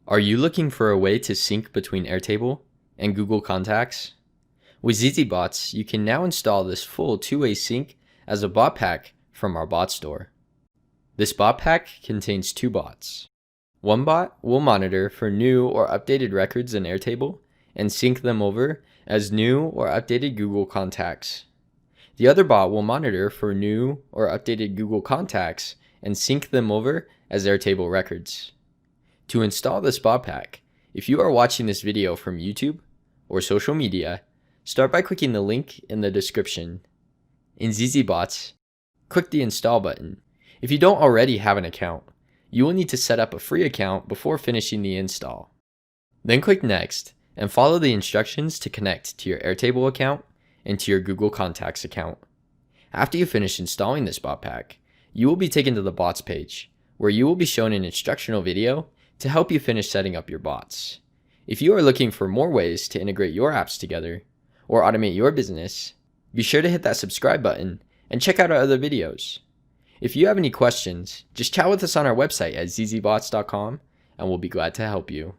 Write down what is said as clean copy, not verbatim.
Are you looking for a way to sync between Airtable and Google Contacts? With zzBots, you can now install this full two-way sync as a bot pack from our bot store. This bot pack contains two bots. One bot will monitor for new or updated records in Airtable and sync them over as new or updated Google Contacts. The other bot will monitor for new or updated Google Contacts and sync them over as Airtable records. To install this bot pack, if you are watching this video from YouTube or social media, start by clicking the link in the description. In zzBots, click the install button. If you don't already have an account, you will need to set up a free account before finishing the install. Then click next and follow the instructions to connect to your Airtable account and to your Google Contacts account. After you finish installing this bot pack, you will be taken to the bots page, where you will be shown an instructional video to help you finish setting up your bots. If you are looking for more ways to integrate your apps together or automate your business, be sure to hit that subscribe button and check out our other videos. If you have any questions, just chat with us on our website at zzbots.com and we'll be glad to help you.